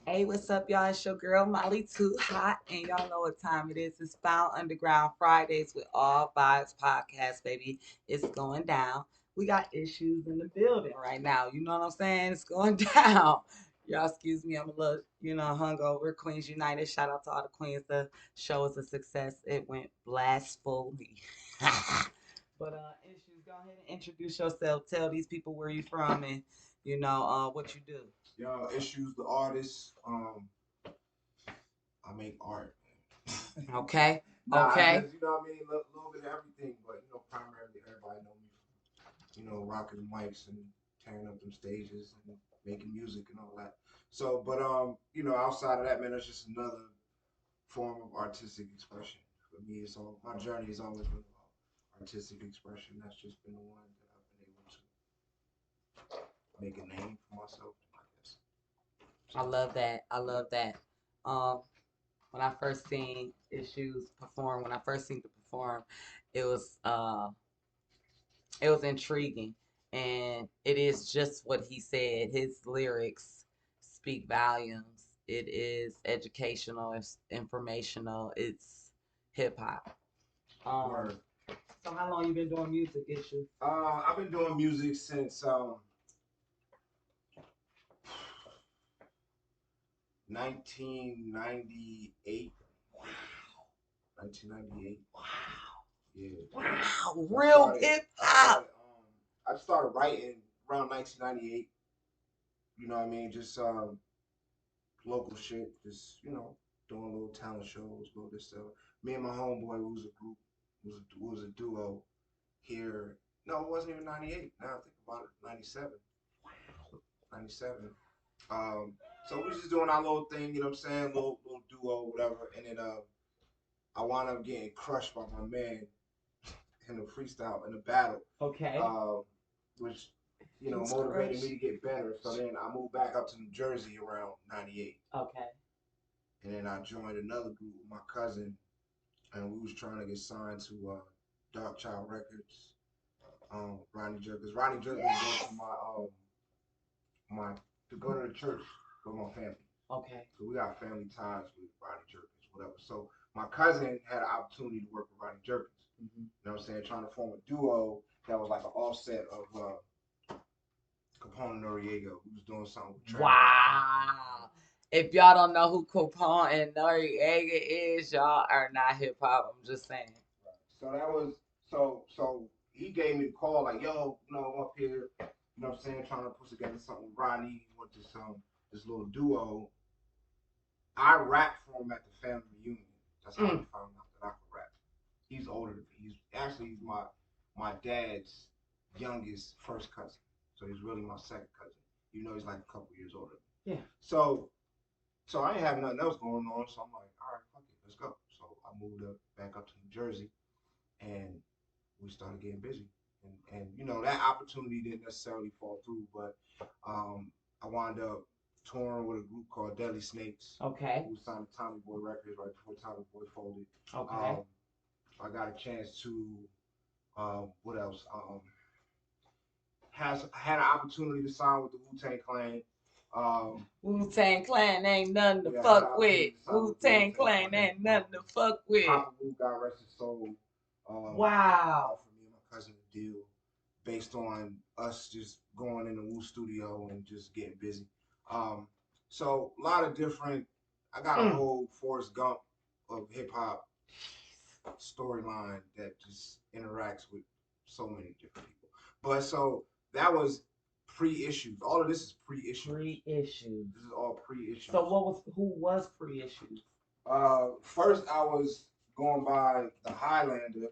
Hey, what's up, y'all? It's your girl Molly Too Hot, and y'all know what time it is. It's Found Underground Fridays with all vibes podcast, baby. It's going down. We got issues in the building right now. You know what I'm saying? It's going down. Y'all, excuse me. I'm a little, hungover. Queens United. Shout out to all the queens. The show is a success. It went blissfully. Issues, go ahead and introduce yourself. Tell these people where you from and what you do. Yo, Issues, the artist. I make art. Okay. Nah, Okay. just you know what I mean, a little bit of everything, but primarily everybody know me from rocking the mics and tearing up them stages and making music and all that. So, but outside of that, man, it's just another form of artistic expression for me. It's all my journey has always been about artistic expression. That's just been the one that I've been able to make a name for myself, I guess. I So, love that. I yeah. love that. Um, when I first seen Issues perform, when I first seen to perform, it was uh it was intriguing, and it is just what he said. His lyrics speak volumes. It is educational, it's informational, it's hip hop. Um, Word. so how long you been doing music, Issues? I've been doing music since 1998. Wow. 1998. Yeah. Wow, So real hip hop. I started writing around 1998. You know what I mean? Just local shit. Just doing little talent shows, little this stuff. Me and my homeboy was a group, was a duo here. No, it wasn't even 98. Now I think about it, 97. 97. Um, so we was just doing our little thing, you know what I'm saying? Little duo, whatever. And then I wound up getting crushed by my man in the freestyle in the battle. Okay. Which Who's motivated me crush? to get better. So then I moved back up to New Jersey around 98. Okay. And then I joined another group with my cousin and we was trying to get signed to Dark Child Records. Ronnie Jerkins. Ronnie Jerkins goes to my to go to the church with my family. Okay. So we got family ties with Ronnie Jerkins, whatever. So my cousin had an opportunity to work with Ronnie Jerkins. Mm-hmm. You know what I'm saying? Trying to form a duo that was like an offset of Capone and Noriega, who was doing something with Trap. Wow. If y'all don't know who Capone and Noriega is, y'all are not hip hop. I'm just saying. Right. So that was so he gave me a call like, yo, I'm up here, you know what I'm saying, trying to put together something with Ronnie. He went to this little duo. I rapped for him at the family reunion. That's how he found out that I could rap. He's older than me. He's my dad's youngest first cousin. So he's really my second cousin. He's like a couple years older. Yeah. So I ain't have nothing else going on. So I'm like, all right, fuck it, let's go. So I moved back up to New Jersey, and we started getting busy. And that opportunity didn't necessarily fall through, but I wound up touring with a group called Deadly Snakes. Okay. Who signed to Tommy Boy Records right before Tommy Boy folded. Okay. I got a chance to what else? Has had an opportunity to sign with the Wu-Tang Clan. Wu-Tang Clan ain't nothing to fuck with. Wu-Tang Clan ain't nothing to fuck with. Papa Wu, God rest his soul. Wow. For me and my cousin a deal based on us just going in the Wu studio and just getting busy. So a lot of different. I got a whole Forrest Gump of hip hop storyline that just interacts with so many different people. But so that was pre-issues. All of this is pre-issues. Pre-issues. This is all pre-issues. So who was pre-issues? First I was going by the Highlander.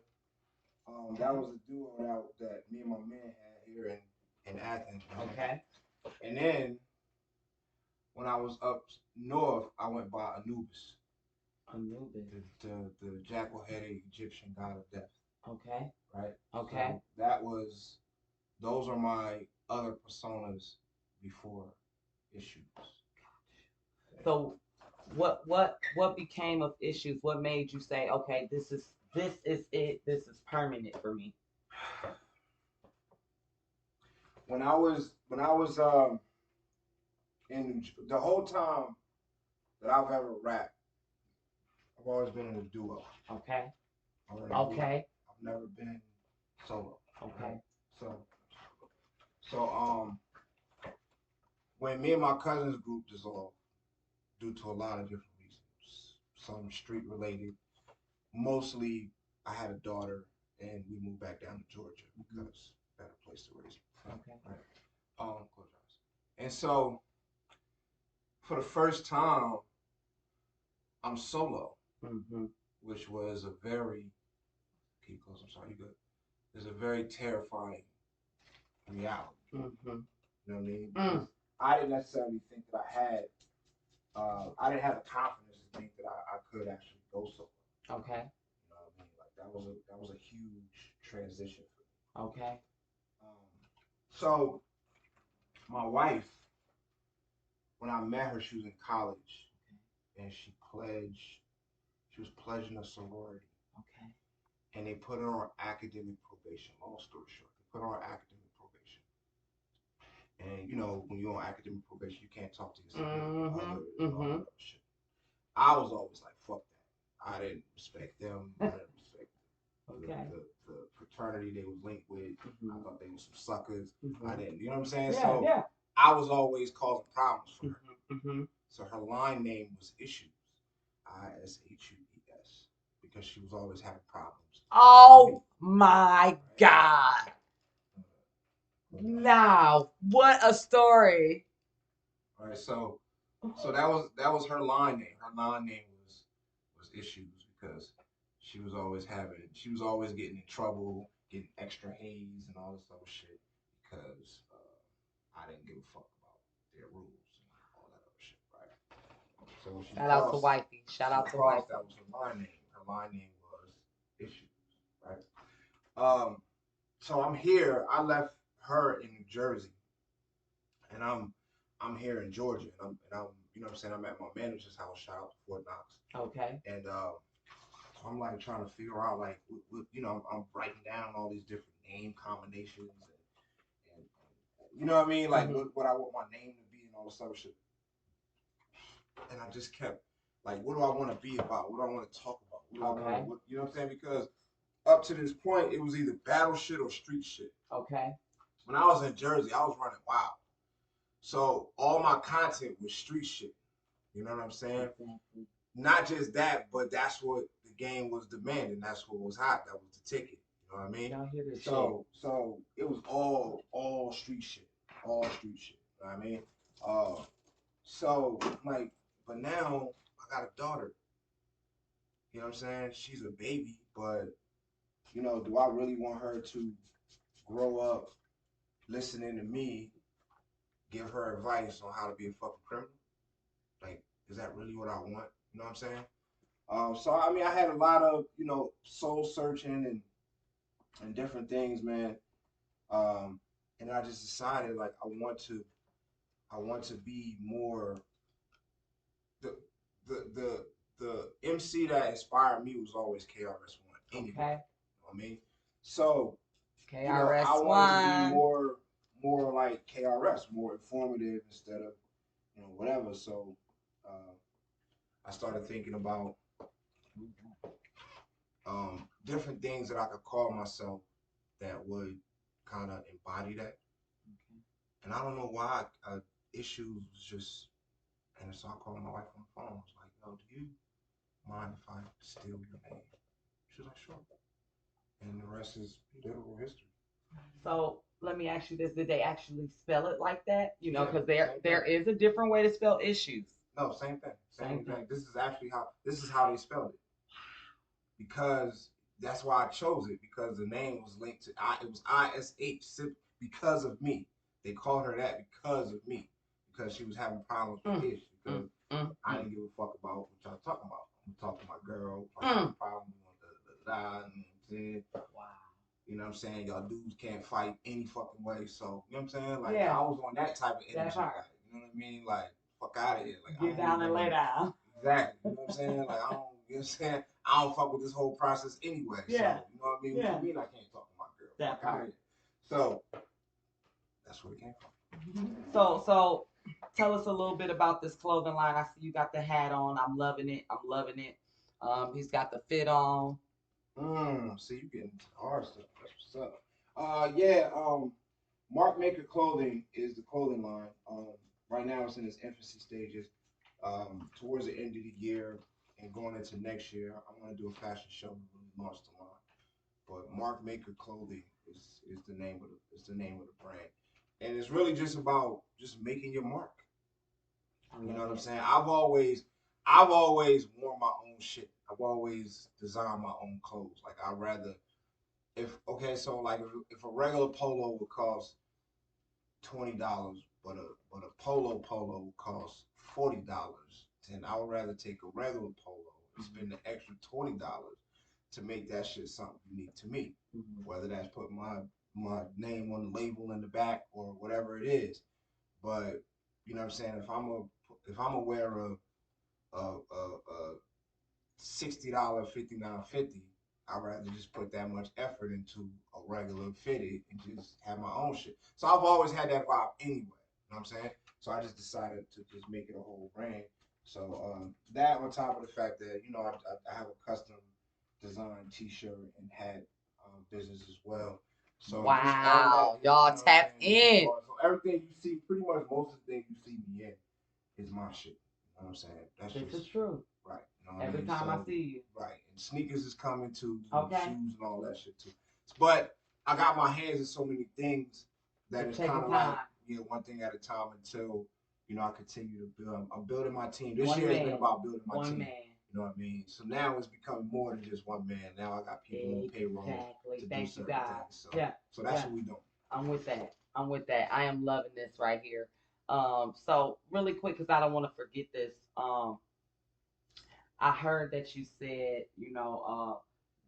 That was a duo that me and my man had here in Athens. Okay. And then when I was up north, I went by Anubis. Anubis. The jackal-headed Egyptian god of death. Okay. Right. Okay. So those are my other personas before Issues. So what became of Issues? What made you say, okay, this is it. This is permanent for me. When I was in the whole time that I've ever rapped, I've always been in a duo. Okay. Okay. I've never been solo. Okay. Right? So when me and my cousins group dissolved due to a lot of different reasons, some street related, mostly I had a daughter and we moved back down to Georgia because better place to raise me. Okay. Right. Close your eyes. And so for the first time, I'm solo, which was a very keep close. I'm sorry, you good. It's a very terrifying reality. You know what I mean? I didn't necessarily think that I didn't have the confidence to think that I could actually go solo. Okay. You know what I mean? Like that was a huge transition for me. Okay. So my wife, when I met her, she was in college, and she was pledging a sorority. Okay. And they put her on academic probation. Long story short, they put her on academic probation. And you know, when you're on academic probation, you can't talk to your significant other and all that shit. I was always like, fuck that. I didn't respect them. I didn't respect the fraternity they was linked with. I thought they were some suckers. I didn't, you know what I'm saying? So I was always causing problems for her. So her line name was Ishues. Ishues. Because she was always having problems. Oh my God. Now, what a story. All right, so that was her line name. Her line name was Ishues because she was always getting in trouble, getting extra haze and all this other shit because I didn't give a fuck about their rules and all that other shit, right? So when she Shout out to Wifey. Shout out to Wifey. That was her line name. Her line name was Issues, right? So I'm here. I left her in New Jersey, and I'm here in Georgia, and I'm you know what I'm saying, I'm at my manager's house. Shout out to Fort Knox. Okay. And I'm like trying to figure out like you know, I'm writing down all these different name combinations and you know what I mean, like what I want my name to be and all this other shit. And I just kept like, what do I want to be about? What do I want to talk about? You know what I'm saying? Because up to this point, it was either battle shit or street shit. Okay. When I was in Jersey, I was running wild. So all my content was street shit. You know what I'm saying? Not just that, but that's what the game was demanding. That's what was hot. That was the ticket. You know what I mean? Y'all hear this so it was all street shit. All street shit. You know what I mean? So like, but now I got a daughter. You know what I'm saying? She's a baby, but you know, do I really want her to grow up listening to me give her advice on how to be a fucking criminal? Like, is that really what I want? You know what I'm saying? So I mean, I had a lot of, you know, soul searching and different things, man. And I just decided like I want to be more the MC that inspired me was always KRS-One. Anyway, okay. You know what I mean? So KRS-One. You know, I wanted to be more like KRS, more informative instead of, you know, whatever. So I started thinking about different things that I could call myself that would kind of embody that. Okay. And I don't know why Issues was just, and so I called my wife on the phone. I was like, yo, do you mind if I steal your name? She was like, sure. And the rest is literal history. So let me ask you this: did they actually spell it like that? You know, because there is a different way to spell Issues. No, same thing. Same thing. This is how they spelled it. Because that's why I chose it, because the name was linked to it was ISH because of me. They called her that because of me, because she was having problems with Ish. Because I didn't give a fuck about what y'all talking about. I'm talking to my girl. I have a problem with you know what I'm saying? Wow. You know what I'm saying? Y'all dudes can't fight any fucking way. So, you know what I'm saying? Like, I was on that type of energy. Like, you know what I mean? Like, fuck out of here. Like, get down and lay down. Exactly. You know what I'm saying? Like, I don't, you know what I'm saying? I don't fuck with this whole process anyway. Yeah. So, you know what I mean? What you mean I can't talk to my girl? Fuck out of here. So, that's where it came from. So Tell us a little bit about this clothing line. I see you got the hat on. I'm loving it. I'm loving it. He's got the fit on. See, you getting into hard stuff. That's what's up. Yeah. Mark Maker Clothing is the clothing line. Right now it's in its infancy stages. Towards the end of the year and going into next year, I want to do a fashion show and really launch the line. But Mark Maker Clothing is the name of the name of the brand, and it's really just about just making your mark. You know what I'm saying? I've always worn my own shit. I've always designed my own clothes. Like I'd rather if okay, so like if a regular polo would cost $20, but a polo would cost $40, then I would rather take a regular polo and spend the extra $20 to make that shit something unique to me. Whether that's putting my name on the label in the back or whatever it is. But you know what I'm saying? If I'm a wear a $60 $59.50, I'd rather just put that much effort into a regular fitted and just have my own shit. So I've always had that vibe anyway. You know what I'm saying? So I just decided to just make it a whole brand. So that on top of the fact that I have a custom design T-shirt and hat business as well. So just all Wow, that, y'all tap in. so everything you see, pretty much most of the things you see me in is my shit. You know what I'm saying? That's This just is true. right. You know what I Every mean? time I So see you. right, and sneakers is coming too, and Okay. shoes and all that shit too. But I got my hands in so many things that It's it's kind taking of time. like one thing at a time until I continue to build. I'm building my team. This One year has been man. about building my One team. man. You know what I mean? So now it's becoming more than just one man. Now I got people on payroll Exactly. to do Thank you, certain God. things. So Yeah. so that's Yeah. what we doing. I'm with that. I'm with that. I am loving this right here. So really quick, because I don't want to forget this. I heard that you said,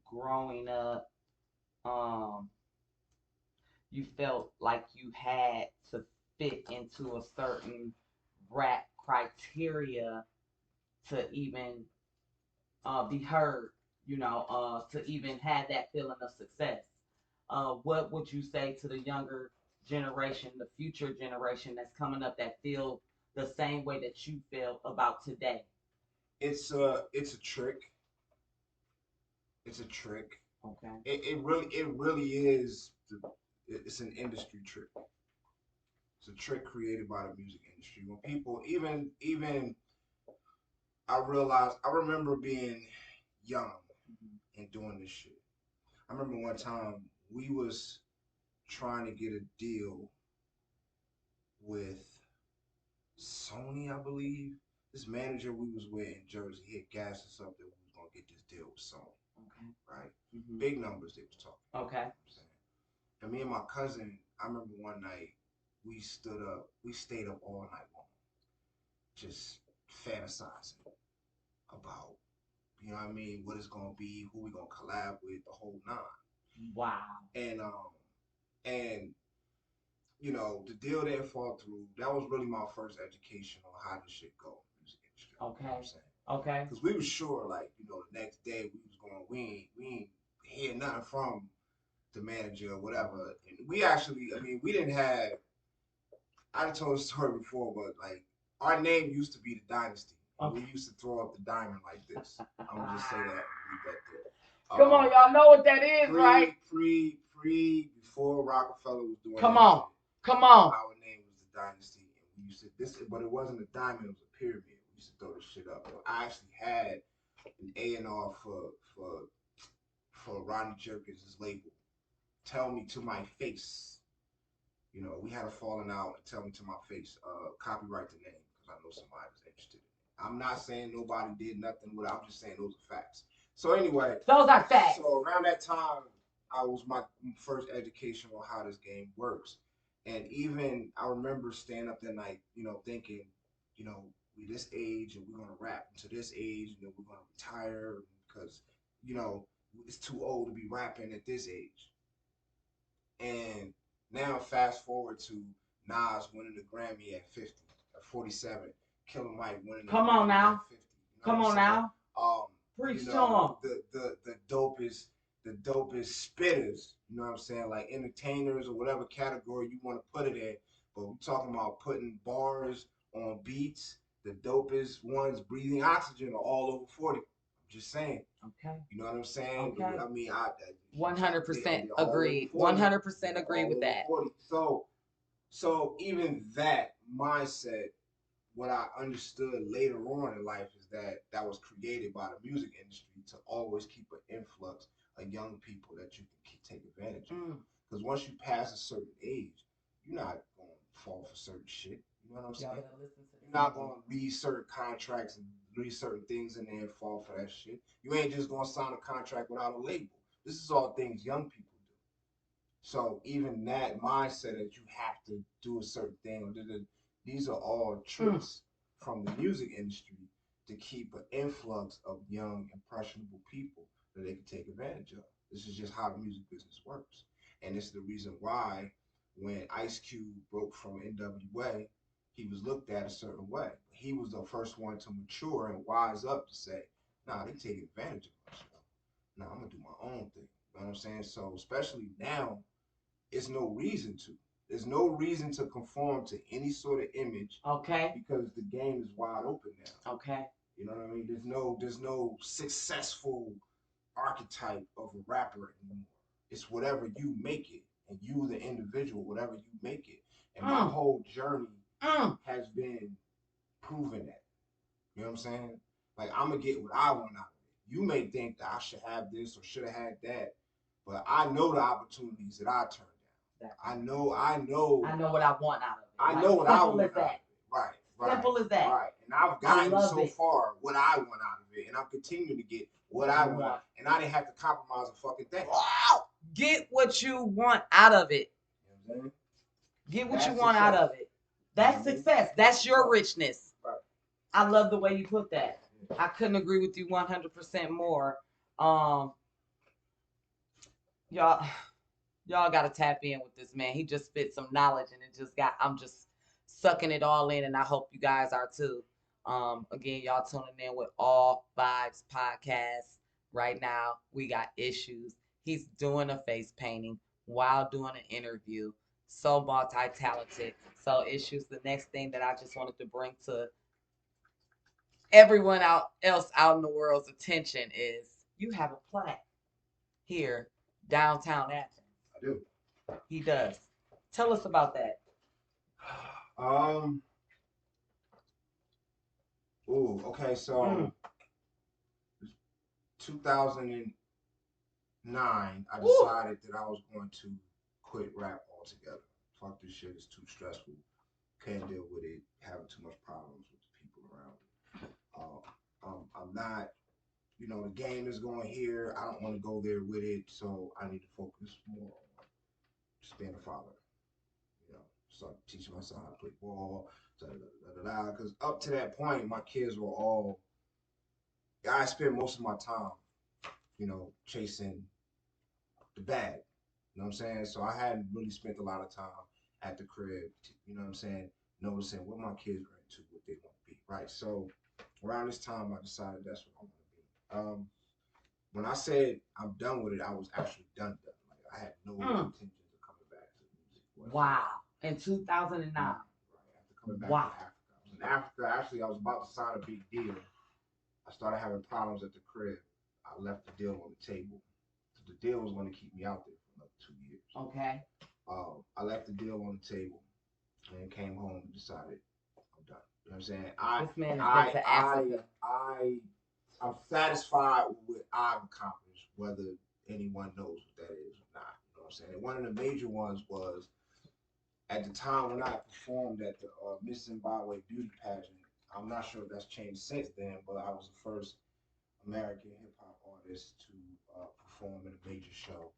growing up, um, you felt like you had to fit into a certain rap criteria to even be heard, to even have that feeling of success. What would you say to the younger generation, the future generation that's coming up that feel the same way that you feel about today? It's a trick. It's a trick. Okay. It really is. It's an industry trick. It's a trick created by the music industry. When people even I remember being young and doing this shit. I remember one time we was trying to get a deal with Sony, I believe. This manager we was with in Jersey, he had gassed us up that we was gonna get this deal with Sony. Okay. Right? Big numbers they was talking. Okay. You know what I'm saying? And me and my cousin, I remember one night we stayed up all night long, just fantasizing about, what I mean, what it's gonna be, who we gonna collab with, the whole nine. Wow. And the deal didn't fall through. That was really my first education on how this shit go in the music industry. Okay. You know what I'm saying? Okay. Because we was sure, like, the next day we was going, we ain't hear nothing from the manager or whatever. And we actually, I mean, we didn't have. I told the story before, but like our name used to be the Dynasty. Okay. We used to throw up the diamond like this. I'm gonna just say that and leave that there. Come on, y'all know what that is, right? Before Rockefeller was doing. Come on, shit, come on. Our name was the Dynasty, and we used to but it wasn't a diamond; it was a pyramid. We used to throw this shit up. I actually had an A&R for Rodney Jerkins' label tell me to my face. We had a falling out and tell me to my face, copyright the name because I know somebody was interested in it. I'm not saying nobody did nothing with it. I'm just saying those are facts. So anyway, those are facts. So around that time, I was my first education on how this game works, and even I remember staying up that night, thinking, we this age and we're gonna rap to this age, and then we're gonna retire because it's too old to be rapping at this age. And now fast forward to Nas winning the Grammy at 50, at 47, Killer Mike winning the Come Grammy on now. at 50. Come on now. Preach to him. The dopest spitters, you know what I'm saying, like entertainers or whatever category you want to put it in. But we talking about putting bars on beats. The dopest ones breathing oxygen are all over 40. I'm just saying. Okay. You know what I'm saying? Okay. I mean, 100% agreed. 100% agree with that. 40. So even that mindset, what I understood later on in life is that was created by the music industry to always keep an influx of young people that you can take advantage of. Because once you pass a certain age, you're not going to fall for certain shit. You know what I'm saying? You're not going to read certain contracts and read certain things in there and fall for that shit. You ain't just going to sign a contract without a label. This is all things young people do. So even that mindset that you have to do a certain thing, these are all tricks from the music industry to keep an influx of young, impressionable people that they can take advantage of. This is just how the music business works. And this is the reason why when Ice Cube broke from NWA, he was looked at a certain way. He was the first one to mature and wise up to say, nah, they take advantage of my show. Nah, I'm gonna do my own thing. You know what I'm saying? So especially now, it's no reason to. There's no reason to conform to any sort of image. Okay. Because the game is wide open now. Okay. You know what I mean? There's no successful archetype of a rapper anymore. It's whatever you make it, and you the individual, whatever you make it. And my whole journey has been proving that. You know what I'm saying? Like I'm gonna get what I want out of it. You may think that I should have this or should have had that, but I know the opportunities that I turned down. I know what I want out of it. I know what I want out of it. Right. Simple as that. Right. And I've gotten so far what I want out of it. And I'm continuing to get what I want. And I didn't have to compromise a fucking thing. Wow. Get what you want out of it. You know what I'm saying? Get what you want out of it. That's success. That's your richness. Right. I love the way you put that. I couldn't agree with you 100% more. Y'all gotta tap in with this man. He just spit some knowledge and I'm just sucking it all in, and I hope you guys are too. Again, y'all tuning in with All Vibes Podcast. Right now, we got Ishues. He's doing a face painting while doing an interview. So multi-talented. So Ishues, the next thing that I just wanted to bring to everyone else out in the world's attention is you have a plaque here downtown Athens. I do. He does. Tell us about that. Okay, so 2009, I decided that I was going to quit rap altogether. Fuck this shit, it's too stressful. Can't deal with it, having too much problems with the people around me. I'm not, the game is going here. I don't want to go there with it, so I need to focus more on just being a father. Start teaching my son how to play ball, because up to that point, my kids were all, I spent most of my time, chasing the bag. You know what I'm saying? So I hadn't really spent a lot of time at the crib, you know what I'm saying, noticing what my kids are into, what they want to be, right? So around this time, I decided that's what I want to be. When I said I'm done with it, I was actually done. Like I had no intentions of coming back to music. Wow. In 2009. Right. After coming back to Africa. I was in Africa. Actually, I was about to sign a big deal. I started having problems at the crib. I left the deal on the table. So the deal was going to keep me out there for another 2 years. Okay. I left the deal on the table and came home and decided I'm done. You know what I'm saying? This man has been to Africa. I'm satisfied with what I've accomplished, whether anyone knows what that is or not. You know what I'm saying? And one of the major ones was at the time when I performed at the Miss Zimbabwe beauty pageant. I'm not sure if that's changed since then, but I was the first American hip hop artist to perform in a major show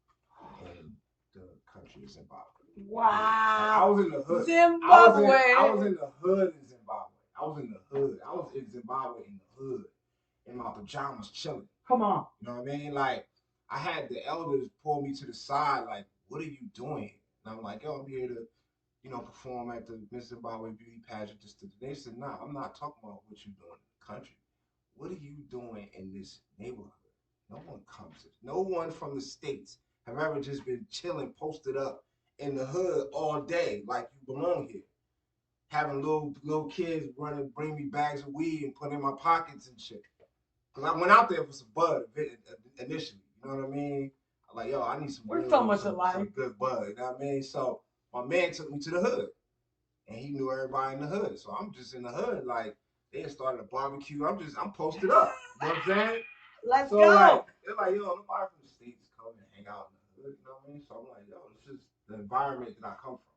in the country of Zimbabwe. Wow! Like, I was in the hood. Zimbabwe. I was in the hood in Zimbabwe. I was in the hood. I was in Zimbabwe in the hood, in my pajamas, chilling. Come on. You know what I mean? Like I had the elders pull me to the side, like, "What are you doing?" And I'm like, "Yo, I'm here to." Perform at the Miss Zimbabwe beauty pageant. They said, "Nah, I'm not talking about what you're doing in the country. What are you doing in this neighborhood? No one comes. No one from the States have ever just been chilling, posted up in the hood all day, like you belong here. Having little kids running, bring me bags of weed and put in my pockets and shit. Cause I went out there for some bud initially. You know what I mean? I'm like, yo, I need some We're so real, much alike. some good bud. You know what I mean? So my man took me to the hood, and he knew everybody in the hood. So I'm just in the hood, like they had started a barbecue. I'm posted up. You know what I'm saying? Let's So go. like they're like, yo, nobody from the States is coming and hang out in the hood. You know what I mean? So I'm like, yo, this is the environment that I come from.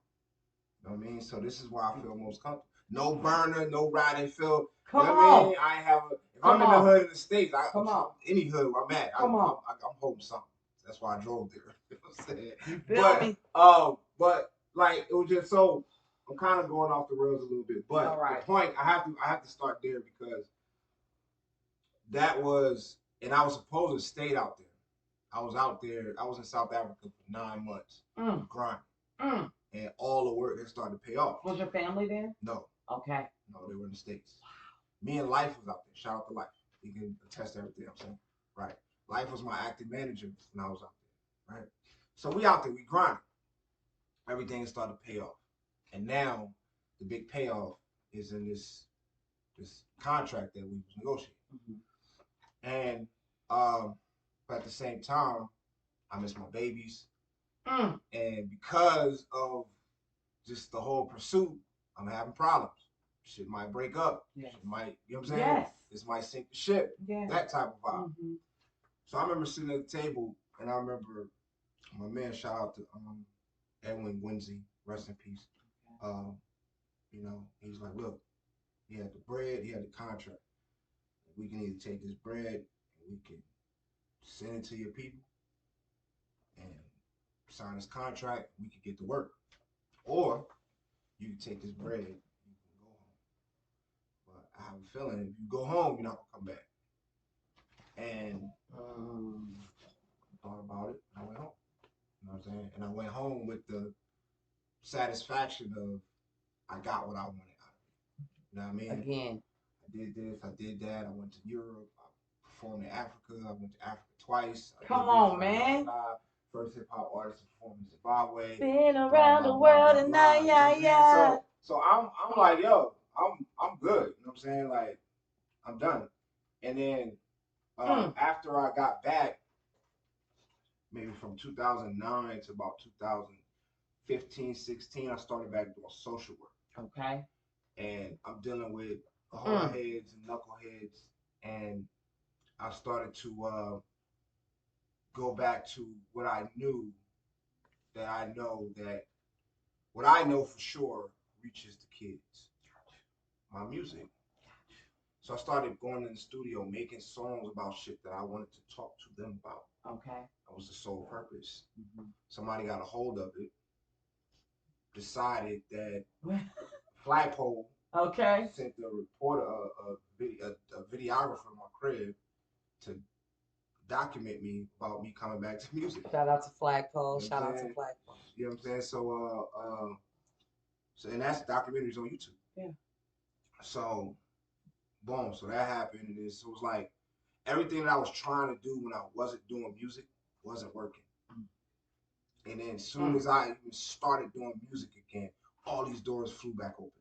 You know what I mean? So this is where I feel most comfortable. No burner, no riding feel. Come You know what I on. mean? I have a, if Come I'm in the on. hood in the States, Come on. any hood I'm at, Come on. I'm holding something. That's why I drove there. You know what I'm saying? You feel me? But like it was just so I'm kind of going off the rails a little bit. But All right. the point I have to start there because that was and I was supposed to stay out there. I was out there. I was in South Africa for 9 months, grinding, and all the work that started to pay off. Was your family there? No. Okay. No, they were in the States. Me and Life was out there. Shout out to Life. He can attest to everything I'm saying. Right. Life was my acting manager when I was out there. Right. So we out there, we grinding. Everything started to pay off. And now the big payoff is in this contract that we was negotiating. And but at the same time, I miss my babies. And because of just the whole pursuit, I'm having problems. Shit might break up. Yes. Shit might, you know what I'm saying? Yes. This might sink the ship. Yes. That type of vibe. So I remember sitting at the table, and I remember my man, shout out to Edwin Winsey, rest in peace. You know, he was like, look, he had the bread, he had the contract. We can either take this bread and we can send it to your people and sign this contract, we could get to work. Or you can take this bread, you can go home. But I have a feeling if you go home, you're not gonna come back. And thought about it, I went home. You know what I'm saying? And I went home with the satisfaction of I got what I wanted out of it. You know what I mean? Again. I did this, I did that. I went to Europe. I performed in Africa. I went to Africa twice. Come on, man. First hip hop artist to perform in Zimbabwe. Been around the world and now, yeah. So I'm like, yo, I'm good. You know what I'm saying? Like, I'm done. And then after I got back, maybe from 2009 to about 2015, 16, I started back doing social work. Okay. And I'm dealing with hard heads and knuckleheads, and I started to go back to what I knew that I know that what I know for sure reaches the kids. My music. So I started going in the studio, making songs about shit that I wanted to talk to them about. Okay. That was the sole purpose. Somebody got a hold of it, decided that Flagpole sent the reporter, a videographer in my crib to document me about me coming back to music. Shout out to Flagpole. Shout out to Flagpole. You know what I'm saying? So and that's documentaries on YouTube. Yeah. So, boom. So that happened, and it was like everything that I was trying to do when I wasn't doing music wasn't working. And then as soon as I even started doing music again, all these doors flew back open.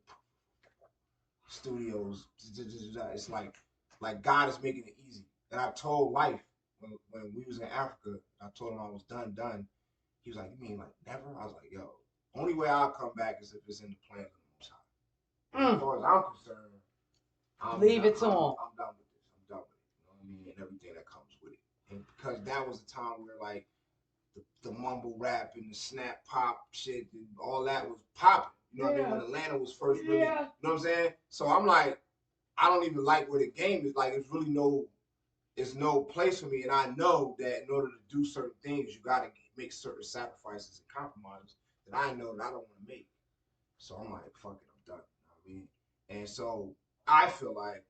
Studios, it's like God is making it easy. And I told Life when we was in Africa, I told him I was done. He was like, "You mean like never?" I was like, "Yo, only way I'll come back is if it's in the plan of the Most High." As far as I'm concerned, leave it to him. I'm done with this. I'm done with it. You know what I mean? And everything that comes with it. And because that was the time where like the mumble rap and the snap pop shit and all that was popping. You know what I mean? When Atlanta was first really, you know what I'm saying? So I'm like, I don't even like where the game is. Like, it's really no place for me. And I know that in order to do certain things, you got to make certain sacrifices and compromises that I know that I don't want to make. So I'm like, fuck it, I'm done. You know what I mean? And so I feel like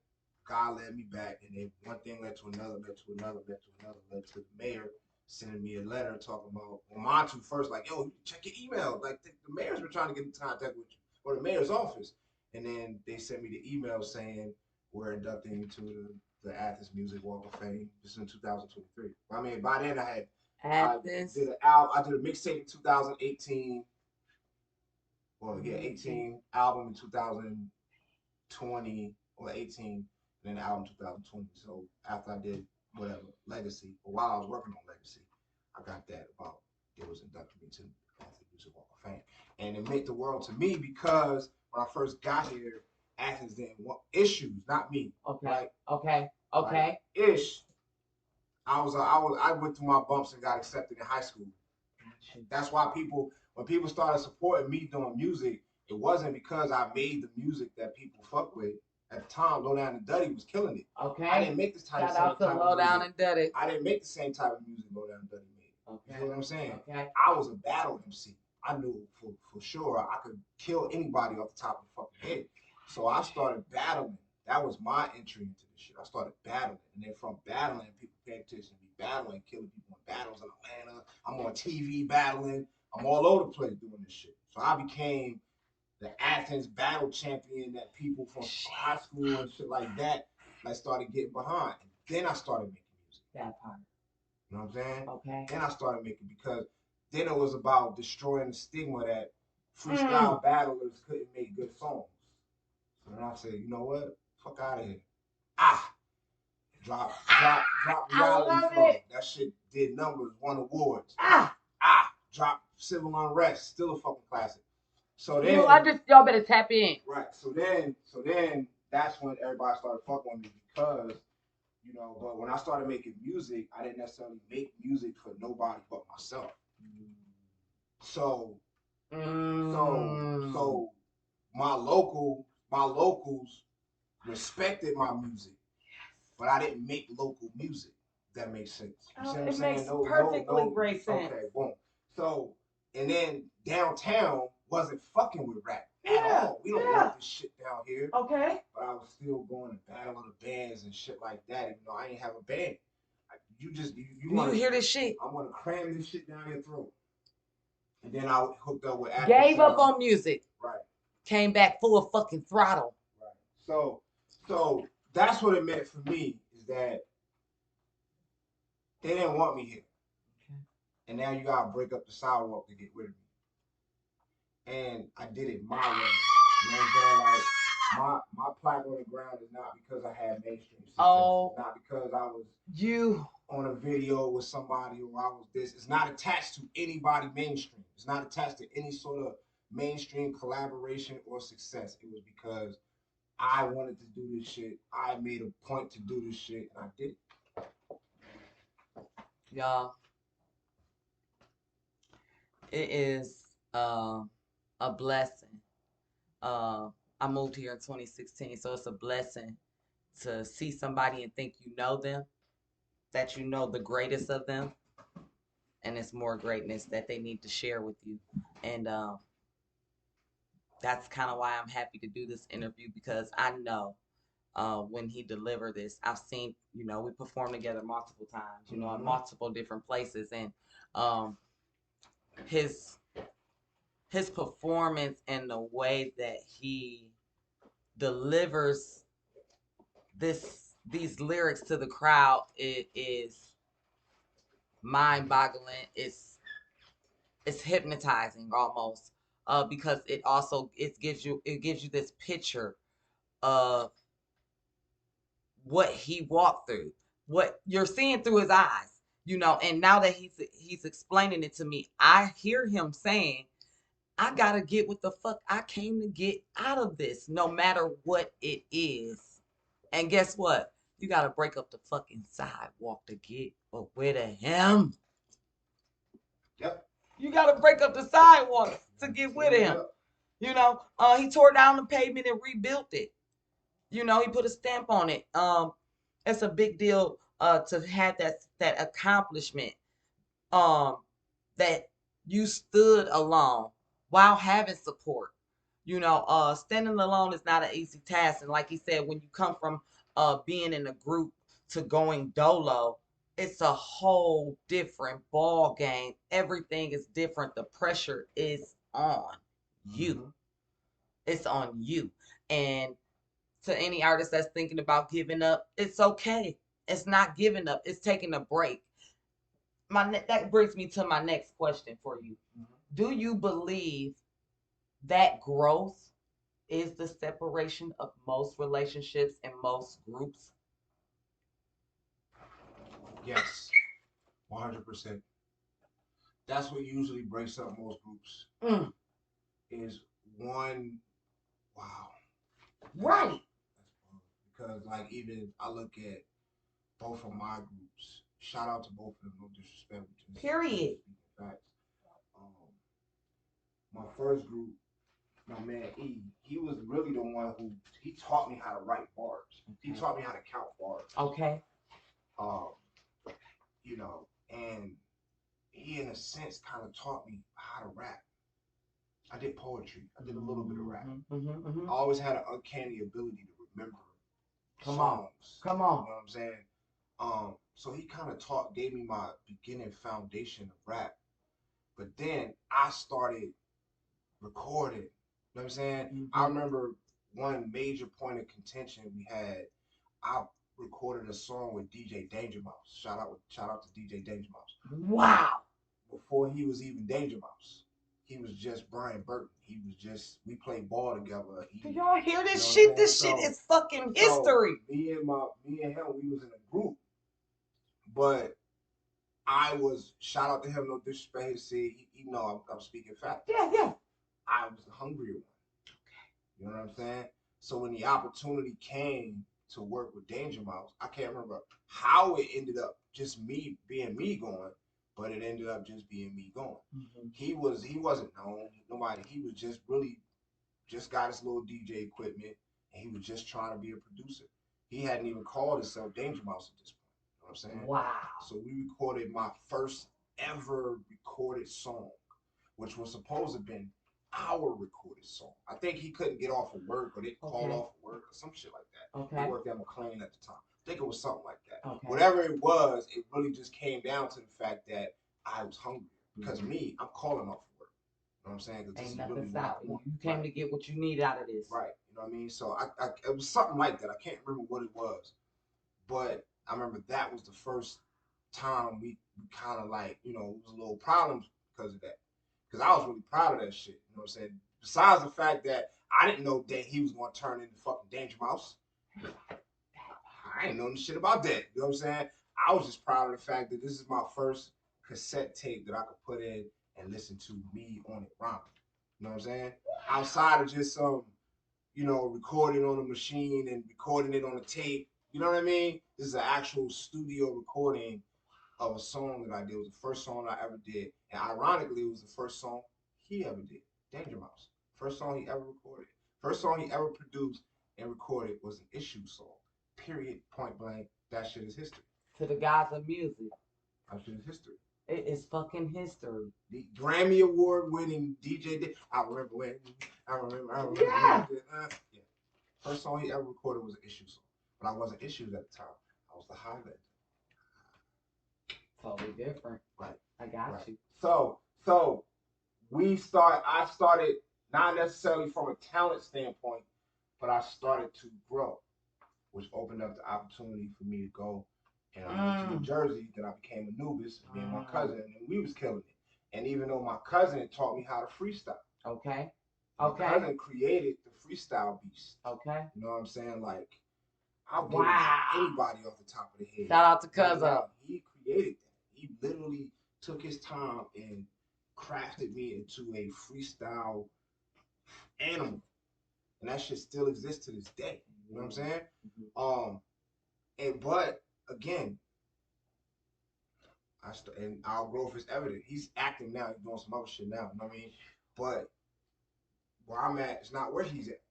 God led me back, and then one thing led to another, led to another, led to another, led to the mayor sending me a letter talking about, well, Montu first, like, yo, check your email. Like, the mayor's been trying to get in contact with you, or the mayor's office. And then they sent me the email saying, we're inducting you to the Athens Music Walk of Fame. This is in 2023. I mean, by then I did a mixtape in 2018. Well, yeah, 18 album in 2020 or 18, and then the album 2020. So after I did whatever Legacy, or while I was working on Legacy, I got that about. It was inducted into Athens Music Walk of Fame, and it meant the world to me because when I first got here, Athens didn't want Issues, not me. Okay. Right? Okay. Like, Ish. I went through my bumps and got accepted in high school. That's why when people started supporting me doing music, it wasn't because I made the music that people fuck with. At the time, Low Down and Duddy was killing it. Okay. I didn't make this type Shout out to Low Down and Duddy. I didn't make the same type of music Low Down and Duddy made. Okay. You know what I'm saying? Okay. I was a battle MC. I knew for sure I could kill anybody off the top of the fucking head. So I started battling. That was my entry into this shit. I started battling. And then from battling, people pay attention to me battling, killing people in battles in Atlanta. I'm on TV battling. I'm all over the place doing this shit. So I became the Athens battle champion that people from high school and shit like that like started getting behind. And then I started making music. That part. You know what I'm saying? Okay. Then I started making because then it was about destroying the stigma that freestyle battlers couldn't make good songs. So then I said, you know what? Fuck out of here. Drop reality flow. That shit did numbers, won awards. Drop Civil Unrest, still a fucking classic. So then y'all better tap in. Right. So then that's when everybody started fucking with me because, you know, but when I started making music, I didn't necessarily make music for nobody but myself. So my locals respected my music, but I didn't make local music. If that makes sense. You see what I'm saying? Makes perfectly great sense. Okay, boom. So, and then downtown wasn't fucking with rap at all. We don't want this shit down here. Okay. But I was still going to battle of the bands and shit like that, even though I ain't have a band. You hear this shit? I'm gonna cram this shit down your throat. And then I hooked up with Athens. Gave up on music. Right. Came back full of fucking throttle. Right. So that's what it meant for me is that they didn't want me here. Okay. And now you gotta break up the sidewalk to get rid of me. And I did it my way. You know what I'm saying? Like my plaque on the ground is not because I had mainstream success. It's not because I was on a video with somebody or I was this. It's not attached to anybody mainstream. It's not attached to any sort of mainstream collaboration or success. It was because I wanted to do this shit. I made a point to do this shit, and I did it. Y'all, it is a blessing. I moved here in 2016, so it's a blessing to see somebody and think you know them, that you know the greatest of them, and it's more greatness that they need to share with you. And that's kind of why I'm happy to do this interview, because I know when he delivered this, I've seen, you know, we performed together multiple times, you know, in multiple different places, and his performance and the way that he delivers these lyrics to the crowd, it is mind-boggling. It's hypnotizing almost, because it gives you this picture of what he walked through, what you're seeing through his eyes, you know. And now that he's explaining it to me, I hear him saying, I gotta get what the fuck I came to get out of this, no matter what it is. And guess what? You gotta break up the fucking sidewalk to get rid of him. Yep. You gotta break up the sidewalk to get rid of him. You know, he tore down the pavement and rebuilt it. You know, he put a stamp on it. It's a big deal to have that accomplishment. That you stood alone while having support. You know, standing alone is not an easy task. And like he said, when you come from being in a group to going dolo, it's a whole different ball game. Everything is different. The pressure is on you. It's on you. And to any artist that's thinking about giving up, it's okay. It's not giving up. It's taking a break. That brings me to my next question for you. Do you believe that growth is the separation of most relationships and most groups. Yes, 100%. That's what usually breaks up most groups. Mm. Is one. Wow. Right. Because like even I look at both of my groups. Shout out to both of them. No disrespect. Just Period. speaking facts. Um, my first group, my man E, he was really the one who he taught me how to write bars. He taught me how to count bars. Okay. Um, you know, and he in a sense kind of taught me how to rap. I did poetry. I did a little bit of rap. I always had an uncanny ability to remember songs. Come on. You know what I'm saying? So he kind of gave me my beginning foundation of rap. But then I started recording. You know what I'm saying? I remember one major point of contention we had. I recorded a song with DJ Danger Mouse. Shout out to DJ Danger Mouse. Wow. Before he was even Danger Mouse, he was just Brian Burton. We played ball together. Do y'all hear this shit? This shit is fucking history. Me and him, we was in a group, but I was, shout out to him, no disrespect to say, you know, I'm speaking facts. Yeah. I was the hungrier one. You know what I'm saying? So when the opportunity came to work with Danger Mouse, I can't remember how it ended up just me being me going, but it ended up just being me going. He wasn't known, nobody. He was just really just got his little DJ equipment and he was just trying to be a producer. He hadn't even called himself Danger Mouse at this point. You know what I'm saying? Wow. So we recorded my first ever recorded song, which was supposed to have been our recorded song. I think he couldn't get off of work or they called off of work or some shit like that. Okay. He worked at McLean at the time. I think it was something like that. Okay. Whatever it was, it really just came down to the fact that I was hungry. Because me, I'm calling off of work. You know what I'm saying? Ain't nothing stopping you. You came to get what you need out of this. Right. You know what I mean? So it was something like that. I can't remember what it was. But I remember that was the first time we kind of like, you know, it was a little problems because of that. Because I was really proud of that shit. You know what I'm saying? Besides the fact that I didn't know that he was going to turn into fucking Danger Mouse. I ain't know shit about that. You know what I'm saying? I was just proud of the fact that this is my first cassette tape that I could put in and listen to me on it rhyming. You know what I'm saying? Outside of just some, you know, recording on a machine and recording it on a tape. You know what I mean? This is an actual studio recording of a song that I did. It was the first song I ever did. And ironically, it was the first song he ever did. Danger Mouse. First song he ever recorded. First song he ever produced and recorded was an Ishues song. Period. Point blank. That shit is history. To the gods of music. That shit is history. It is fucking history. The Grammy Award winning DJ. I remember when. I remember. Yeah. Yeah. First song he ever recorded was an Issues song. But I wasn't Issues at the time. I was the Highland. Totally different. Right. I got you. So I started not necessarily from a talent standpoint, but I started to grow, which opened up the opportunity for me to go. And I went to New Jersey, then I became a Nubis, me and my cousin, and we was killing it. And even though my cousin taught me how to freestyle. Okay. My cousin created the freestyle beast. Okay. You know what I'm saying? Like, I'll give it to anybody off the top of the head. Shout out to cousin. He created that. He literally took his time and crafted me into a freestyle animal. And that shit still exists to this day. You know what I'm saying? But again, and our growth is evident. He's acting now. He's doing some other shit now. You know what I mean? But where I'm at is not where he's at.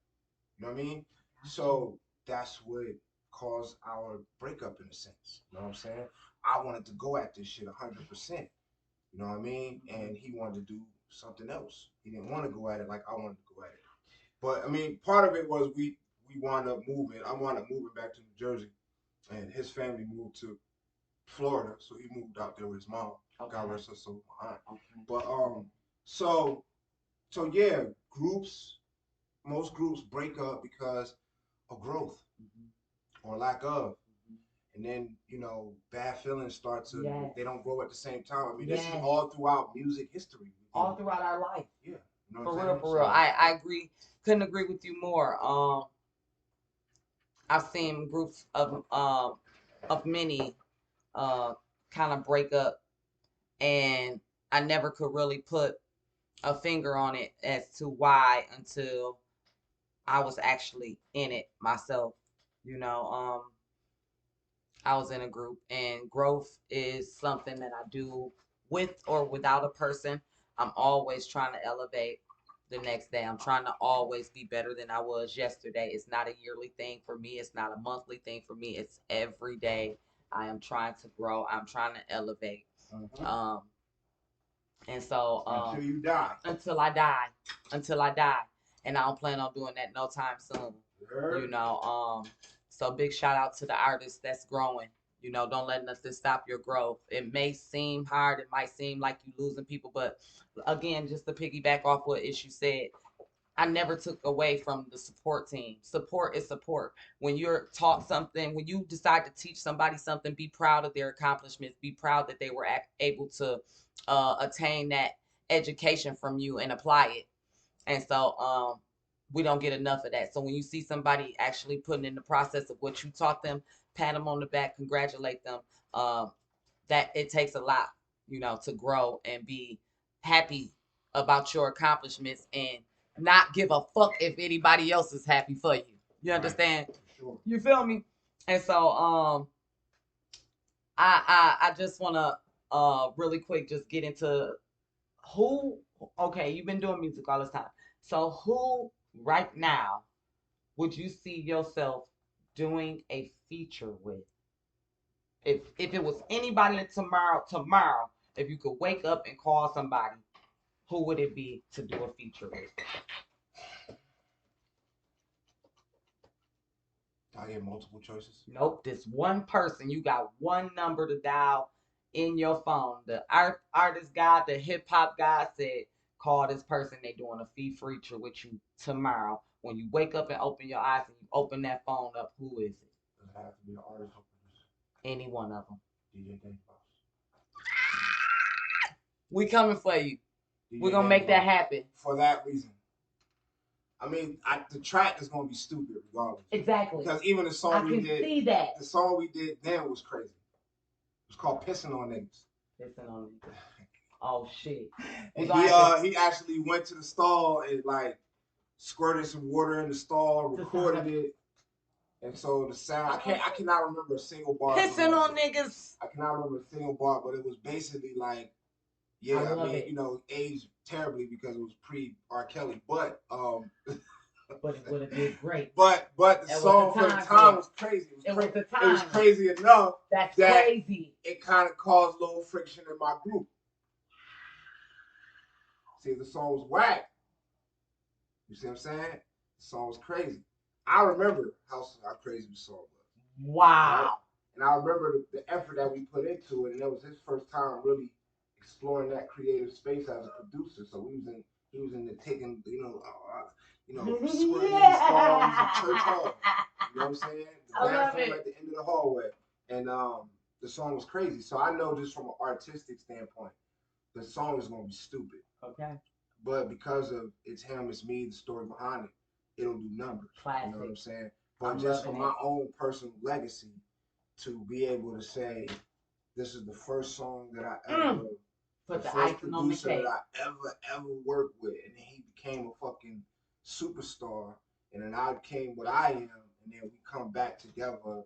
You know what I mean? So that's what caused our breakup in a sense. You know what I'm saying? I wanted to go at this shit 100%. You know what I mean? And he wanted to do something else. He didn't want to go at it like I wanted to go at it. But I mean, part of it was we wound up moving. I wound up moving back to New Jersey, and his family moved to Florida, so he moved out there with his mom. Okay. God rest her soul, my aunt. Okay. But so yeah, most groups break up because of growth or lack of. And then, you know, bad feelings start to, they don't grow at the same time. I mean, this is all throughout music history. All throughout our life. Yeah. You know For what I'm real, saying? for real. I agree. Couldn't agree with you more. I've seen groups of many uh kind of break up, and I never could really put a finger on it as to why until I was actually in it myself. You know, I was in a group, and growth is something that I do with or without a person. I'm always trying to elevate the next day. I'm trying to always be better than I was yesterday. It's not a yearly thing for me, it's not a monthly thing for me. It's every day. I am trying to grow, I'm trying to elevate. Um, and so until you die. Until I die. Until I die. And I don't plan on doing that no time soon. Sure. You know, so big shout out to the artist that's growing. You know, don't let nothing stop your growth. It may seem hard, it might seem like you losing people, but again, just to piggyback off what Issue said, I never took away from the support team. Support is support. When you're taught something, when you decide to teach somebody something, be proud of their accomplishments. Be proud that they were able to attain that education from you and apply it. And so we don't get enough of that. So when you see somebody actually putting in the process of what you taught them, pat them on the back, congratulate them. That it takes a lot, you know, to grow and be happy about your accomplishments and not give a fuck if anybody else is happy for you. You understand? Right. Sure. You feel me? And so I just wanna really quick just get into who, okay, you've been doing music all this time. So who right now would you see yourself doing a feature with? If it was anybody tomorrow, if you could wake up and call somebody, who would it be to do a feature with? I get multiple choices. Nope, this one person. You got one number to dial in your phone. The artist guy, the hip hop guy said, call this person. They doing a feature with you tomorrow. When you wake up and open your eyes and you open that phone up, who is it? Does it have to be an artist or producer? Any one of them. DJ Danny Boss. We coming for you. DJ We're gonna Danny make that Boss. happen. For that reason. I mean, the track is gonna be stupid regardless. Exactly. Because even the song we did, see that. the song we did then was crazy. It was called "Pissing on Niggas." Pissing on Niggas. Oh shit. And he actually went to the stall and like squirted some water in the stall, recorded it. And so the sound, I cannot remember a single bar. Pissing on niggas. I cannot remember a single bar, but it was basically like, yeah, I mean, you know, aged terribly because it was pre R. Kelly, but but it would have been great. But the song for the time was crazy. It was crazy enough that crazy. It kind of caused a little friction in my group. See, the song was whack. You see what I'm saying? The song was crazy. I remember how crazy the song was. Wow. Right? And I remember the effort that we put into it, and that was his first time really exploring that creative space as a producer. So he was in the taking, squirting in the stalls and church hall. You know what I'm saying? The bathroom at the end of the hallway. And the song was crazy. So I know just from an artistic standpoint, the song is gonna be stupid. Okay. But because of it's him, it's me, the story behind it, it'll do numbers. Classic. You know what I'm saying? But just for my own personal legacy, to be able to say, this is the first song that I ever, the first producer that I ever worked with, and then he became a fucking superstar, and then I became what I am, and then we come back together.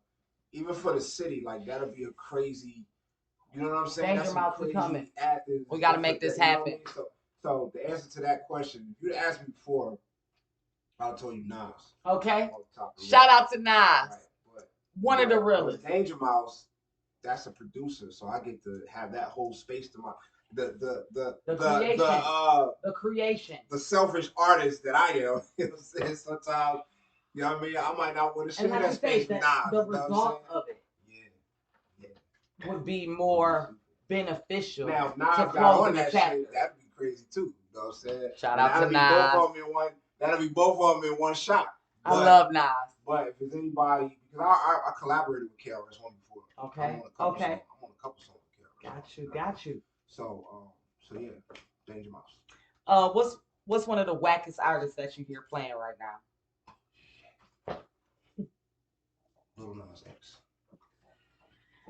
Even for the city, like that'll be a crazy, you know what I'm saying? Danger Mouse is coming. Athens, we got to make this happen. You know, so the answer to that question, if you'd asked me before, I'll tell you Nas. Okay. Shout out to Nas. Right. One of the realest. Danger Mouse, that's a producer, so I get to have that whole space to my the creation. The selfish artist that I am. You know what I'm saying? Sometimes, you know what I mean? I might not want to share that space with Nas. The result of it would be more beneficial. Now, Nas got on that shit, that'd be crazy too. You know what I'm saying? Shout out to Nas. That'll be both of them in one shot. I love Nas. But if there's anybody, because I collaborated with KRS-One before. Okay. I'm on a couple songs with KRS-One. Got you. So yeah, Danger Mouse. What's What's one of the wackest artists that you hear playing right Little Nas X.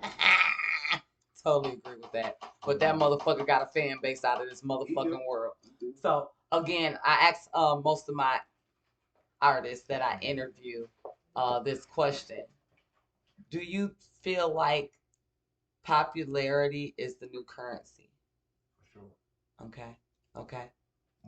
now? Totally agree with that. But that motherfucker got a fan base out of this motherfucking world. So again, I asked most of my artists that I interview this question. Do you feel like popularity is the new currency? For sure. Okay. Okay.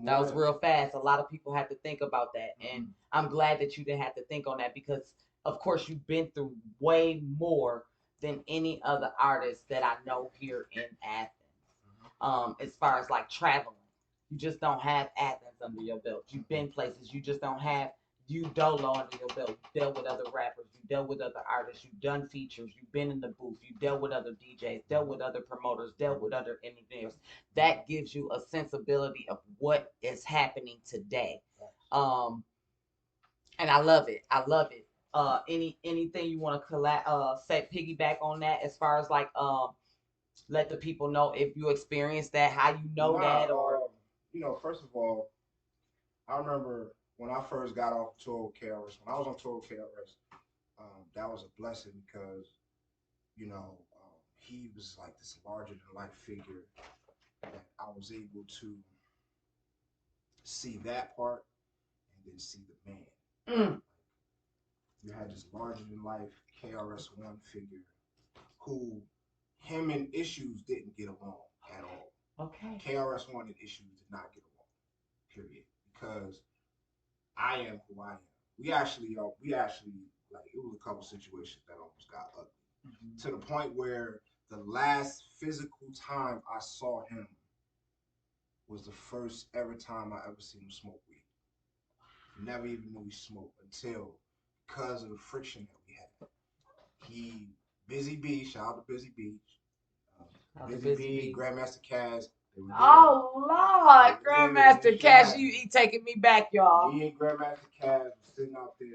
That was real fast. A lot of people had to think about that. And I'm glad that you didn't have to think on that because, of course, you've been through way more than any other artist that I know here in Athens. As far as like traveling, you just don't have Athens under your belt. You've been places. You just don't have you Dolo under your belt. You dealt with other rappers. You dealt with other artists. You've done features. You've been in the booth. You dealt with other DJs. Dealt with other promoters. Dealt with other engineers. That gives you a sensibility of what is happening today. And I love it. I love it. Anything you want to say piggyback on that as far as like let the people know if you experience that, how you know that, or first of all, I remember when I first got off tour with KRS. When I was on tour with KRS, that was a blessing because he was like this larger than life figure that I was able to see that part and then see the man. You had this larger than life KRS-One figure who him and Ishues didn't get along at all. Okay. KRS-One and Ishues did not get along, period. Because I am who I am. We actually like it was a couple situations that almost got ugly. To the point where the last physical time I saw him was the first ever time I ever seen him smoke weed. Never even knew he smoked until because of the friction that we had. He Busy B, shout out to Busy B. Busy B, Grandmaster Caz. Oh Lord, Grandmaster Caz, he taking me back, y'all. Me and Grandmaster Caz was sitting out there.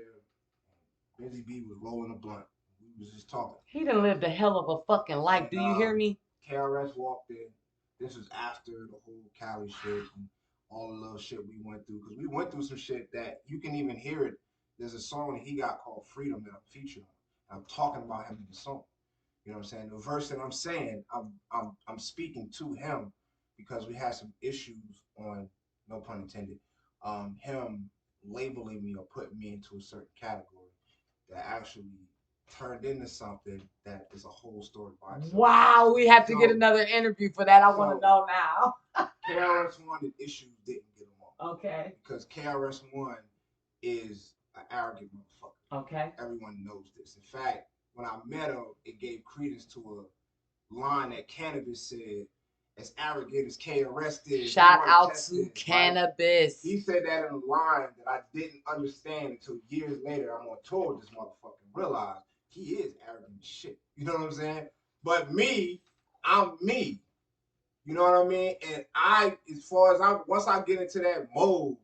Busy B was rolling a blunt. We was just talking. He done lived a hell of a fucking life. Do you hear me? KRS walked in. This was after the whole Cali shit and all the little shit we went through. Because we went through some shit that you can even hear it. There's a song that he got called Freedom that I'm featuring on. I'm talking about him in the song. You know what I'm saying? The verse that I'm saying, I'm speaking to him because we had some issues on, no pun intended, him labeling me or putting me into a certain category that actually turned into something that is a whole story by itself. Wow, we have to get another interview for that. I want to know now. KRS-One and Ishues didn't get along. Okay. Because KRS-One is an arrogant motherfucker. Okay. Everyone knows this. In fact, when I met him, it gave credence to a line that Cannabis said, as arrogant as KRS did. Shout out to Cannabis. Right? He said that in a line that I didn't understand until years later. I'm on tour with this motherfucker and realized he is arrogant as shit. You know what I'm saying? But me, I'm me. You know what I mean? And once I get into that mode,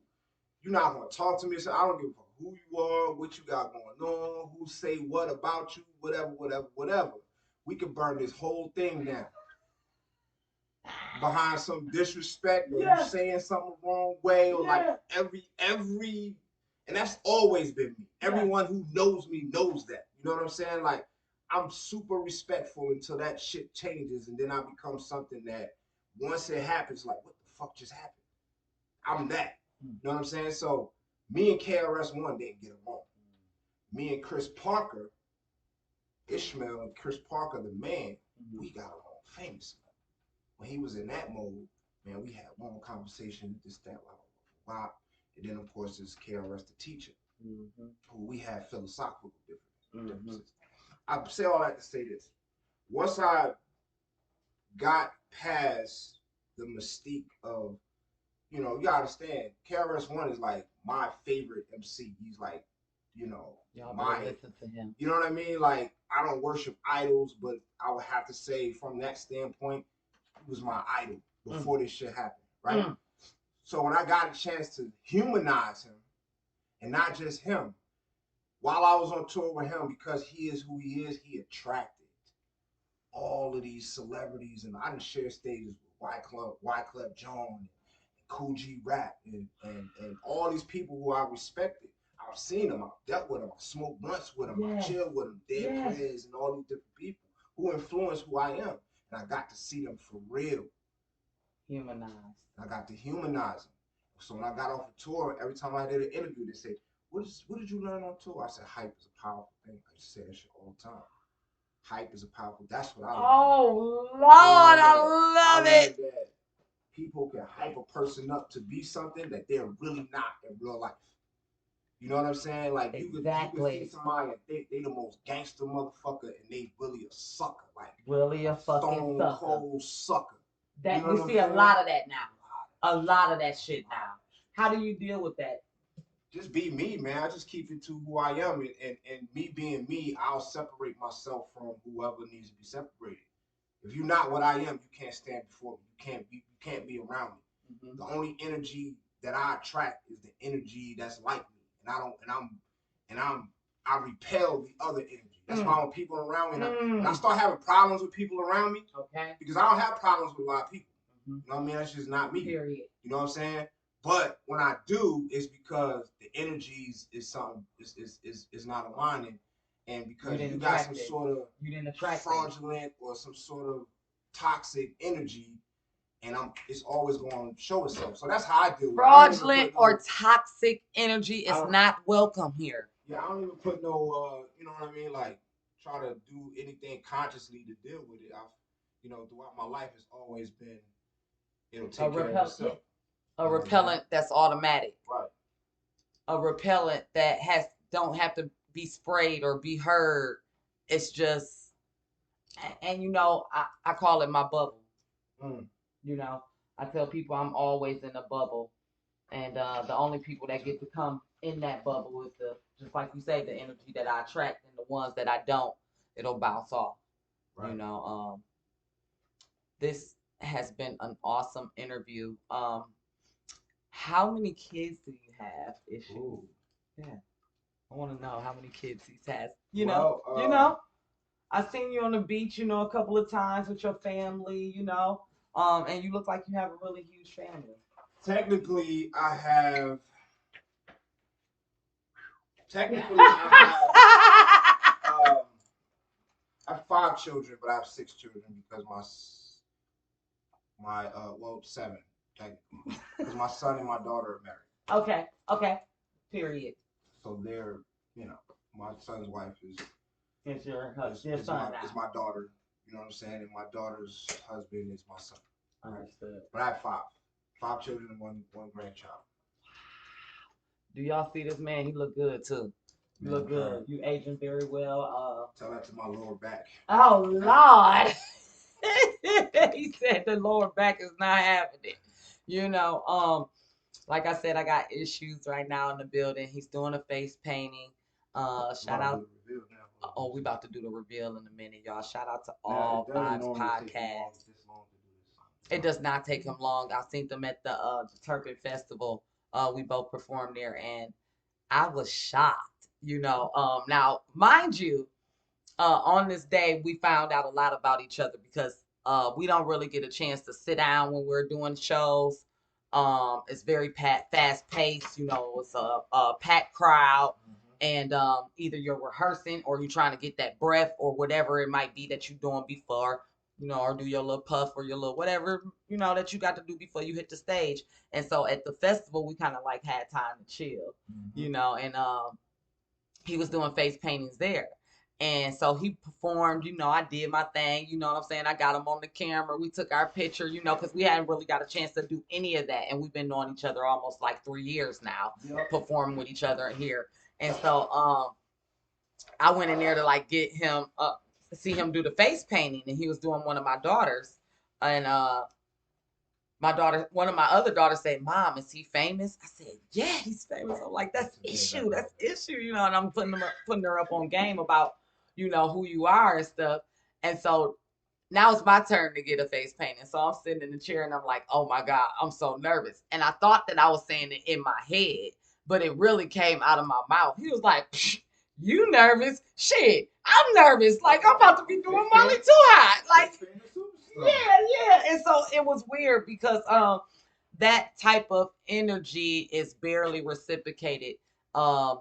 you're not gonna talk to me. So I don't give a fuck who you are, what you got going on, who say what about you, whatever. We can burn this whole thing down behind some disrespect or you saying something the wrong way or like every, and that's always been me. Everyone who knows me knows that. You know what I'm saying? Like I'm super respectful until that shit changes, and then I become something that once it happens, like what the fuck just happened? I'm that. You know what I'm saying? So me and KRS-One didn't get along. Me and Chris Parker, Ishmael and Chris Parker, the man, we got along famously. When he was in that mode, man, we had long conversations, this, that, wow. And then, of course, there's KRS, the teacher, who we had philosophical differences. I say all that to say this. Once I got past the mystique of, you gotta understand, KRS-One is like my favorite MC. He's like, y'all listen to him. You know what I mean? Like, I don't worship idols, but I would have to say from that standpoint, he was my idol before this shit happened, right? So when I got a chance to humanize him, and not just him, while I was on tour with him, because he is who he is, he attracted all of these celebrities, and I didn't share stages with Wyclef Jean, Cool G Rap, and all these people who I respected. I've seen them. I've dealt with them. I smoked blunts with them. I Yes. chilled with them. Dead Yes. Prez and all these different people who influenced who I am. And I got to see them for real. Humanized. I got to humanize them. So when I got off the tour, every time I did an interview, they say, what did you learn on tour? I said, hype is a powerful thing. I just say that shit all the time. Hype is a powerful. That's what I learned. Oh Lord, I love it. That people can hype a person up to be something that they're really not in real life. You know what I'm saying? Like exactly. You could see somebody and they the most gangster motherfucker and they really a sucker. Like really a fucking stone sucker. Cold sucker. That you know we see a lot of that now. A lot of that shit now. How do you deal with that? Just be me, man. I just keep it to who I am, and me being me, I'll separate myself from whoever needs to be separated. If you're not what I am, you can't stand before me. You can't be around me. Mm-hmm. The only energy that I attract is the energy that's like me, I repel the other energy. That's why when people around me, and I start having problems with people around me, okay, because I don't have problems with a lot of people. Mm-hmm. You know what I mean? That's just not me. Period. You know what I'm saying? But when I do, it's because the energies is something is not aligning, and because you got some sort of fraudulent or some sort of toxic energy, and it's always going to show itself. So that's how I deal with it. Fraudulent or toxic energy is not welcome here. Yeah, I don't even put no, you know what I mean, like try to do anything consciously to deal with it. Throughout my life, it's always been, it'll take care of itself. A repellent that's automatic. Right. A repellent that don't have to be sprayed or be heard. It's just, and I call it my bubble. I tell people I'm always in a bubble, and the only people that get to come in that bubble is just like you say, the energy that I attract, and the ones that I don't, it'll bounce off. Right. This has been an awesome interview. How many kids do you have, Ishues? Ooh. Yeah. I want to know how many kids he has. I've seen you on the beach, a couple of times with your family, and you look like you have a really huge family. Technically, I have 5 children, but I have 6 children because my 7 technically, because my son and my daughter are married. Okay. Period. So they're, my son's wife is my daughter. You know what I'm saying? And my daughter's husband is my son. Understood. But I have 5 children and one grandchild. Do y'all see this man? He look good too. You look good. You aging very well. Tell that to my lower back. Oh Lord. He said the lower back is not having it. Like I said, I got Ishues right now in the building. He's doing a face painting. Shout out. Oh, we about to do the reveal in a minute, y'all. Shout out to all VIBEZ podcasts. It does not take him long. I seen them at the Turpin Festival. We both performed there, and I was shocked. Now, mind you, on this day, we found out a lot about each other because we don't really get a chance to sit down when we're doing shows. It's very fast paced. It's a packed crowd, and either you're rehearsing or you're trying to get that breath or whatever it might be that you're doing before, or do your little puff or your little whatever, that you got to do before you hit the stage. And so at the festival, we kind of like had time to chill, and he was doing face paintings there. And so he performed, I did my thing, you know what I'm saying? I got him on the camera. We took our picture, because we hadn't really got a chance to do any of that. And we've been knowing each other almost like 3 years now, performing with each other here. And so I went in there to like get him see him do the face painting, and he was doing one of my daughters. And one of my other daughters said, "Mom, is he famous?" I said, "Yeah, he's famous." I'm like, "That's Issue. That's Issue." And I'm putting her up on game about, who you are and stuff. And so now it's my turn to get a face painting. So I'm sitting in the chair and I'm like, "Oh my God, I'm so nervous." And I thought that I was saying it in my head, but it really came out of my mouth. He was like, "You nervous? Shit, I'm nervous. Like I'm about to be doing Molly Too Hot." Like, yeah. And so it was weird because that type of energy is barely reciprocated. Um,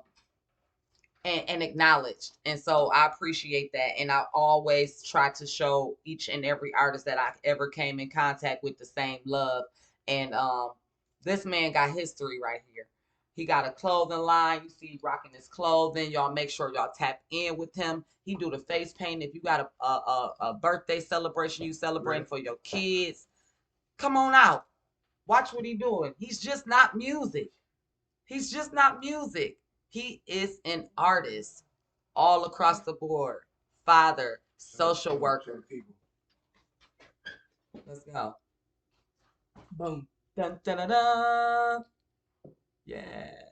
and acknowledged. And so I appreciate that. And I always try to show each and every artist that I ever came in contact with the same love. And this man got history right here. He got a clothing line. You see rocking his clothing. Y'all make sure y'all tap in with him. He do the face paint. If you got a birthday celebration you celebrating for your kids, come on out. Watch what he doing. He's just not music. He's just not music. He is an artist all across the board. Father, social worker. Let's go. Boom. Dun, dun, dun, dun. Yes.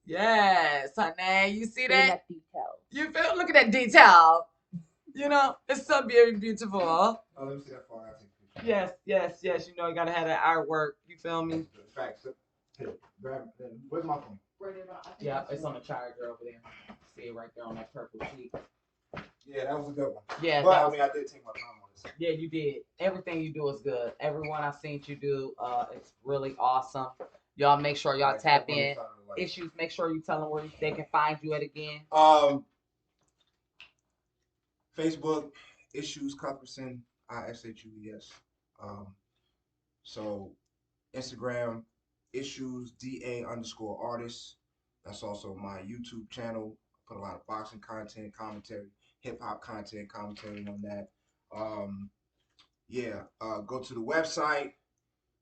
Yes, honey. You see that? You feel? Look at that detail. You know, it's so very beautiful. Oh, let me see that far. Yes, yes, yes. You know, you gotta have that artwork. You feel me? Facts. Where's my phone? Yeah, it's on the charger over there. See it right there on that purple sheet. Yeah, that was a good one. Yeah, but I mean, I did take my time on this. Yeah, you did. Everything you do is good. Everyone I've seen you do, it's really awesome. Y'all make sure y'all tap in. Ishues, make sure you tell them where they can find you at again. Facebook, Ishues Cuthbertson, ISHUES. So Instagram, Ishues DA_artist. That's also my YouTube channel. I put a lot of boxing content, commentary, hip hop content, commentary on that. Go to the website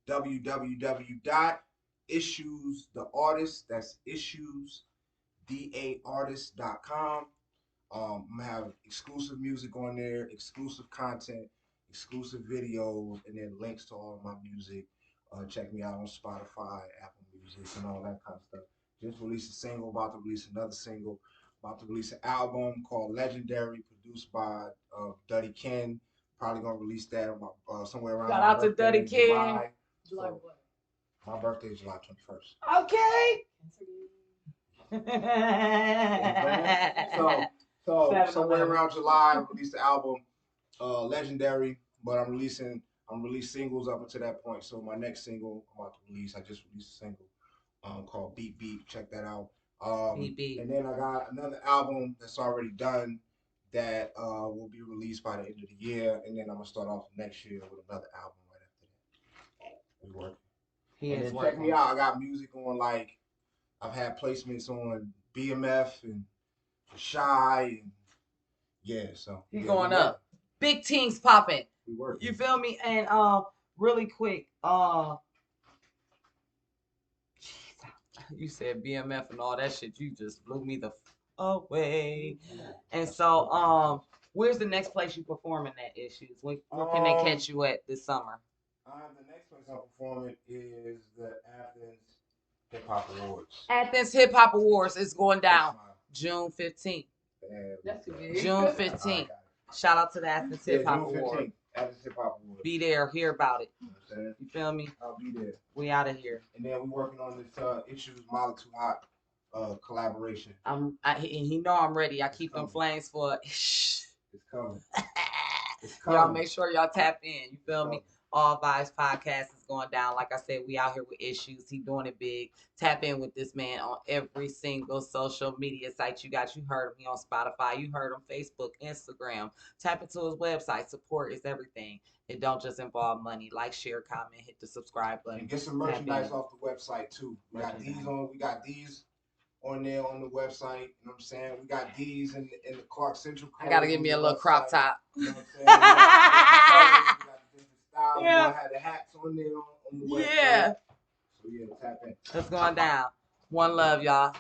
www.ishuestheartist. That's issuesdaartist.com. I'm gonna have exclusive music on there, exclusive content, exclusive videos, and then links to all of my music. Check me out on Spotify, Apple Music, and all that kind of stuff. Just released a single, about to release another single, about to release an album called Legendary, produced by Duddy Ken. Probably gonna release that somewhere around. Shout out to Duddy Ken. July what? My birthday is July 21st. Okay. So somewhere around July, I released the album Legendary, but I'm releasing singles up until that point. So my next single I'm about to release, I just released a single called Beat Beat. Check that out. Beat Beat. And then I got another album that's already done that will be released by the end of the year, and then I'm gonna start off next year with another album right after that. We working. And check me out. I got music on, like, I've had placements on BMF and Shy, and so he's going up. Big teams popping. We working. You feel me? And really quick, you said BMF and all that shit. You just blew me the away. And so, where's the next place you performing at Ishues? Where can they catch you at this summer? The next place I'm performing is the Athens Hip Hop Awards. Athens Hip Hop Awards is going down June 15th. June 15th. Shout out to the Athens Hip Hop Awards. Athens Hip Hop Awards. Be there, hear about it. You feel me? I'll be there. We out of here. And then we working on this Ishues Molly Too Hot collaboration. And he know I'm ready. I keep them flames for. It's coming. Y'all make sure y'all tap in. You feel me? All VIBEZ podcast is going down. Like I said, we out here with Ishues. He doing it big. Tap in with this man on every single social media site you got. You heard him. He on Spotify. You heard him Facebook, Instagram. Tap into his website. Support is everything. It don't just involve money. Like, share, comment, hit the subscribe button. And get some merchandise off the website too. We got these on there on the website. You know what I'm saying? We got these in the Clark Central. I gotta give me a little crop top. You know what I'm saying? We gonna have the hats on there on the website. Yeah. So tap in. It's going down. One love, y'all.